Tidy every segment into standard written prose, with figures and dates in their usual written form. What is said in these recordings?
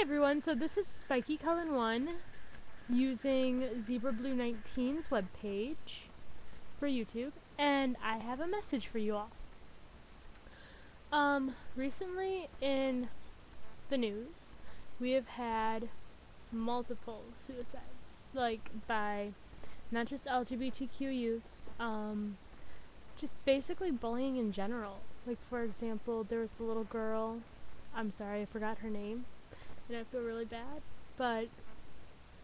everyone, so this is Spiky Cullen 1 using ZebraBlue19's webpage for YouTube, and I have a message for you all. Recently in the news, we have had multiple suicides, like by not just LGBTQ youths, just basically bullying in general. Like, for example, there was the little girl, I'm sorry, I forgot her name, and I feel really bad, but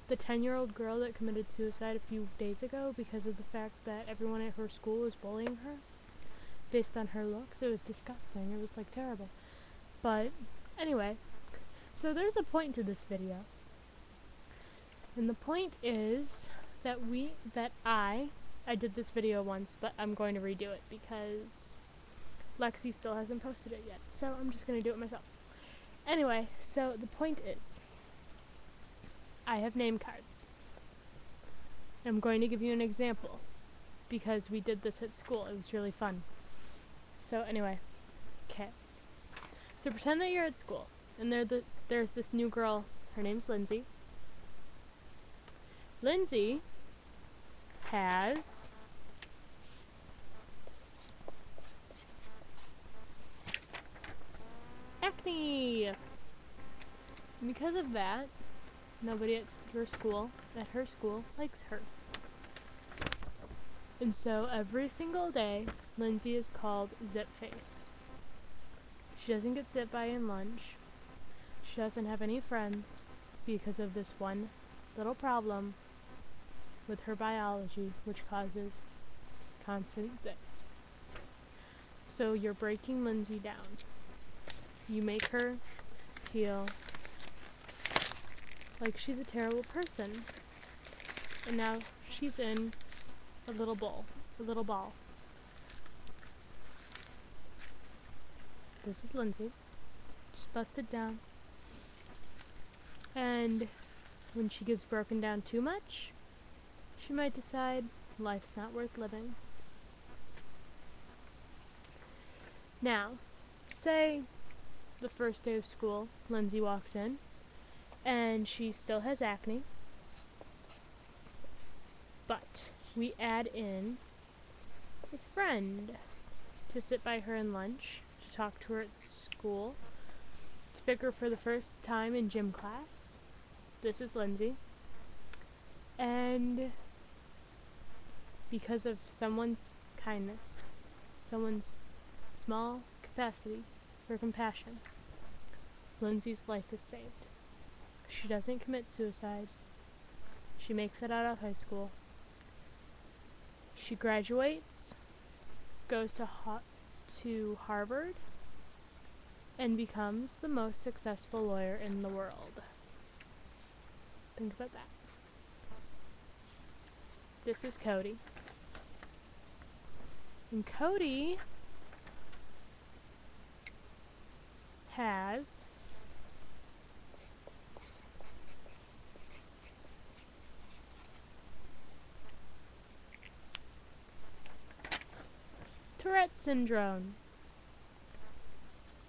the 10-year-old girl that committed suicide a few days ago because of the fact that everyone at her school was bullying her based on her looks. It was disgusting. It was like terrible. But anyway, so there's a point to this video. And the point is that I did this video once, but I'm going to redo it because Lexi still hasn't posted it yet. So I'm just going to do it myself. Anyway, so the point is, I have name cards. I'm going to give you an example because we did this at school. It was really fun. So anyway, okay. So pretend that you're at school and there's this new girl. Her name's Lindsay. Lindsay has acne. And because of that, nobody at her school, likes her. And so every single day, Lindsay is called Zip Face. She doesn't get sit by in lunch. She doesn't have any friends because of this one little problem with her biology, which causes constant zips. So you're breaking Lindsay down. You make her feel like she's a terrible person. And now she's in a little ball. This is Lindsay. She's busted down. And when she gets broken down too much, she might decide life's not worth living. Now, say the first day of school, Lindsay walks in, and she still has acne, but we add in a friend to sit by her in lunch, to talk to her at school, to pick her for the first time in gym class. This is Lindsay. And because of someone's kindness, someone's small capacity for compassion, Lindsay's life is saved. She doesn't commit suicide. She makes it out of high school. She graduates, goes to Harvard, and becomes the most successful lawyer in the world. Think about that. This is Cody. And Cody has Tourette syndrome.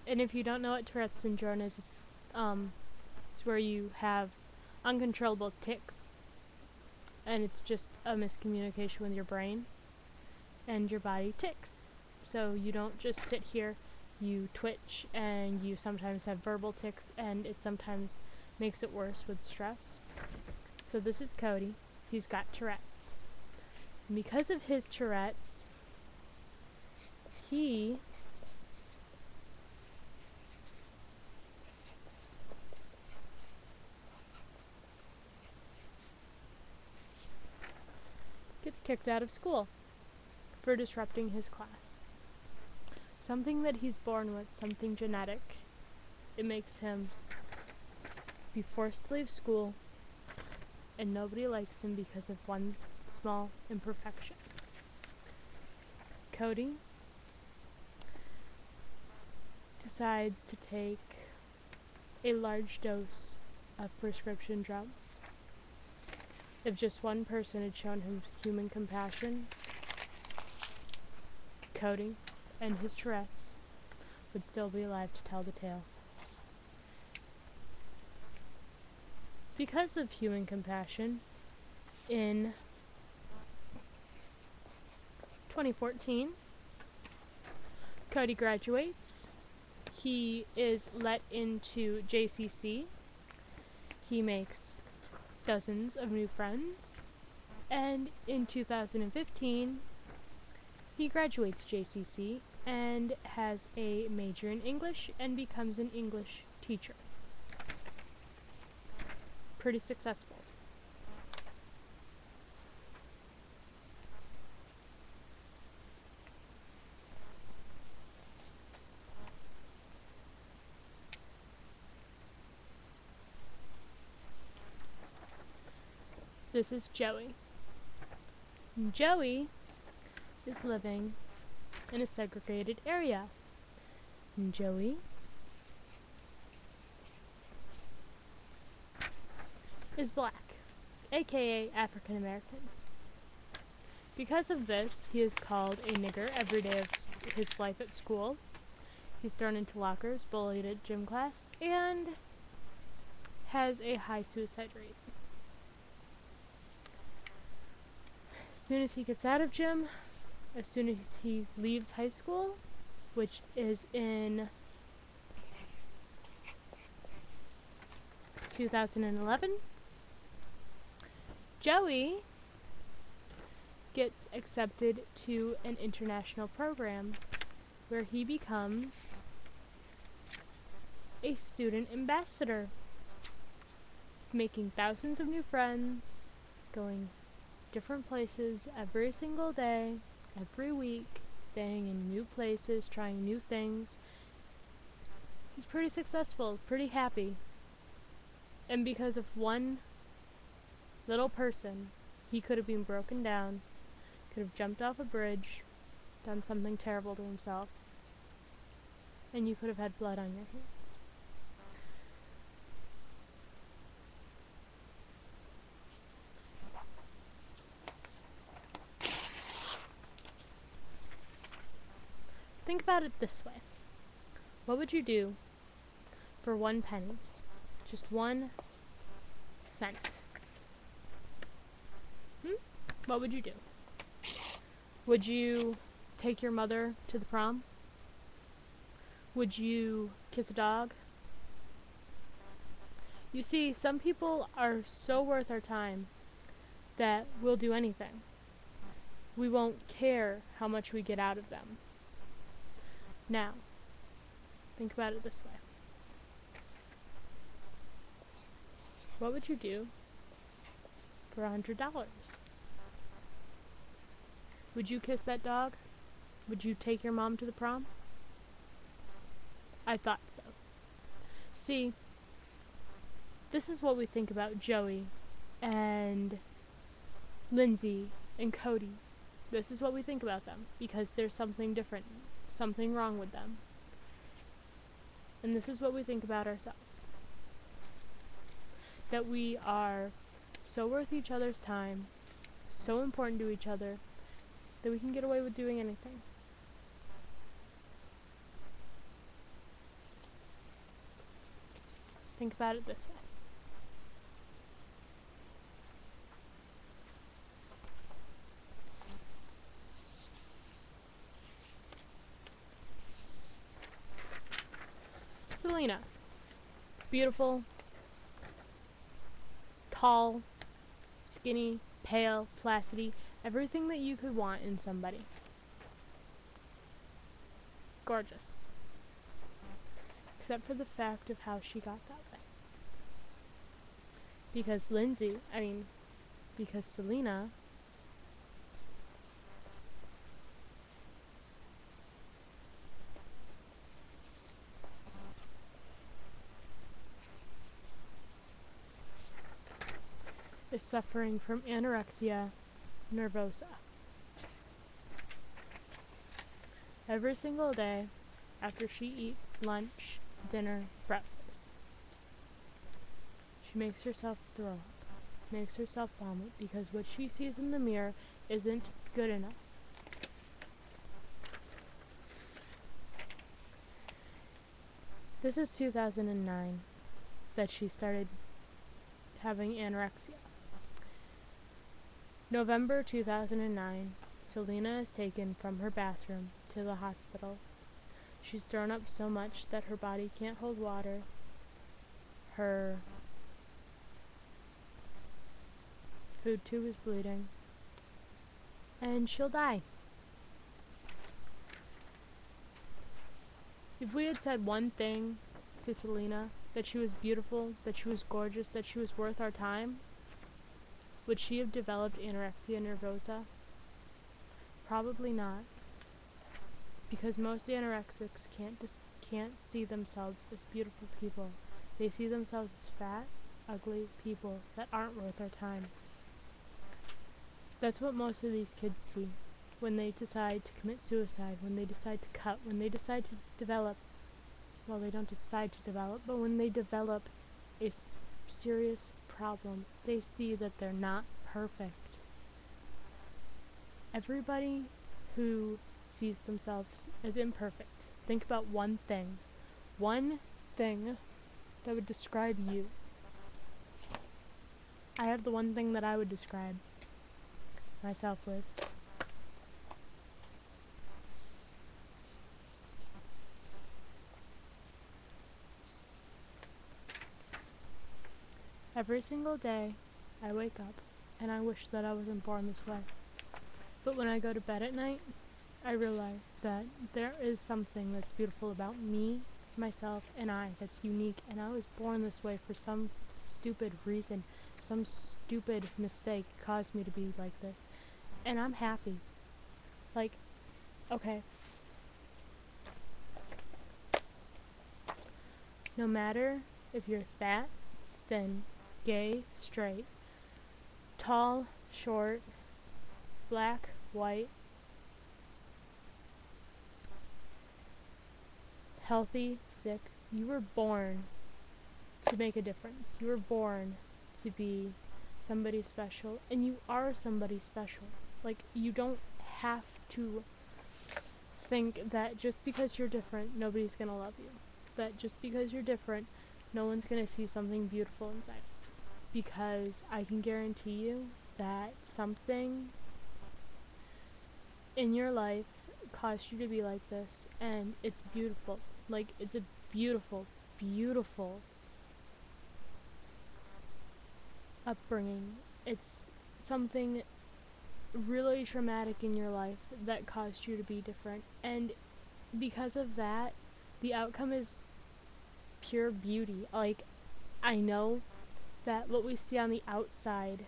And if you don't know what Tourette syndrome is, it's where you have uncontrollable tics, and it's just a miscommunication with your brain, and your body ticks. So you don't just sit here, you twitch, and you sometimes have verbal tics, and it sometimes makes it worse with stress. So this is Cody. He's got Tourette's. And because of his Tourette's, he gets kicked out of school for disrupting his class. Something that he's born with, something genetic. It makes him be forced to leave school, and nobody likes him because of one small imperfection. Cody decides to take a large dose of prescription drugs. If just one person had shown him human compassion, Cody and his Tourette's would still be alive to tell the tale. Because of human compassion, in 2014, Cody graduates. He is let into JCC. He makes dozens of new friends. And in 2015, he graduates JCC and has a major in English and becomes an English teacher. Pretty successful. This is Joey. And Joey is living in a segregated area. And Joey is black, aka African American. Because of this, he is called a nigger every day of his life at school. He's thrown into lockers, bullied at gym class, and has a high suicide rate. As soon as he gets out of gym, as soon as he leaves high school, which is in 2011, Joey gets accepted to an international program where he becomes a student ambassador. He's making thousands of new friends, going different places every single day, every week, staying in new places, trying new things. He's pretty successful, pretty happy. And because of one little person, he could have been broken down, could have jumped off a bridge, done something terrible to himself, and you could have had blood on your hands. Think about it this way. What would you do for 1 penny? Just 1 cent. What would you do? Would you take your mother to the prom? Would you kiss a dog? You see, some people are so worth our time that we'll do anything. We won't care how much we get out of them. Now, think about it this way. What would you do for $100? Would you kiss that dog? Would you take your mom to the prom? I thought so. See, this is what we think about Joey and Lindsay and Cody. This is what we think about them because there's something different, something wrong with them. And this is what we think about ourselves. That we are so worth each other's time, so important to each other, that we can get away with doing anything. Think about it this way. Selena. Beautiful, tall, skinny, pale, placidy, everything that you could want in somebody. Gorgeous. Except for the fact of how she got that way. Because because Selena is suffering from anorexia nervosa. Every single day after she eats lunch, dinner, breakfast, she makes herself throw up, makes herself vomit because what she sees in the mirror isn't good enough. This is 2009 that she started having anorexia. November 2009, Selena is taken from her bathroom to the hospital. She's thrown up so much that her body can't hold water. Her food tube is bleeding. And she'll die. If we had said one thing to Selena, that she was beautiful, that she was gorgeous, that she was worth our time, would she have developed anorexia nervosa? Probably not. Because most anorexics can't see themselves as beautiful people. They see themselves as fat, ugly people that aren't worth our time. That's what most of these kids see when they decide to commit suicide, when they decide to cut, when they decide to develop, well, they don't decide to develop, but when they develop a serious problem, they see that they're not perfect. Everybody who sees themselves as imperfect, think about one thing that would describe you. I have the one thing that I would describe myself with. Every single day, I wake up, and I wish that I wasn't born this way. But when I go to bed at night, I realize that there is something that's beautiful about me, myself, and I that's unique, and I was born this way for some stupid reason. Some stupid mistake caused me to be like this. And I'm happy. Like, okay. No matter if you're fat, thin, gay, straight, tall, short, black, white, healthy, sick, you were born to make a difference. You were born to be somebody special, and you are somebody special. Like, you don't have to think that just because you're different, nobody's gonna love you. That just because you're different, no one's gonna see something beautiful inside. Because I can guarantee you that something in your life caused you to be like this, and it's beautiful. Like, it's a beautiful, beautiful upbringing. It's something really traumatic in your life that caused you to be different, and because of that, the outcome is pure beauty. Like, I know that what we see on the outside,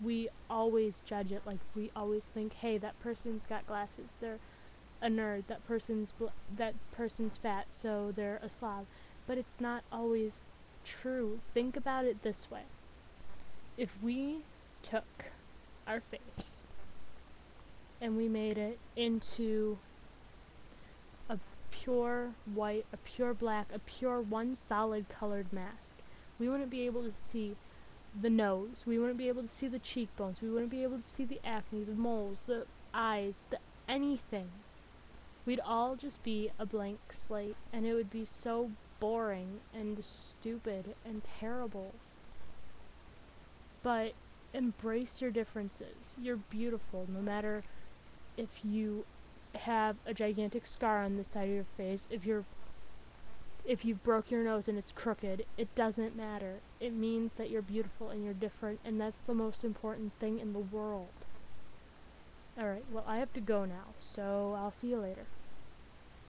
we always judge it. Like, we always think, hey, that person's got glasses, they're a nerd, that person's fat, so they're a slob. But it's not always true. Think about it this way. If we took our face and we made it into a pure white, a pure black, a pure one solid colored mask, we wouldn't be able to see the nose, we wouldn't be able to see the cheekbones, we wouldn't be able to see the acne, the moles, the eyes, anything. We'd all just be a blank slate, and it would be so boring and stupid and terrible. But embrace your differences. You're beautiful, no matter if you have a gigantic scar on the side of your face, if you broke your nose and it's crooked, it doesn't matter. It means that you're beautiful and you're different, and that's the most important thing in the world. Alright, well, I have to go now, so I'll see you later.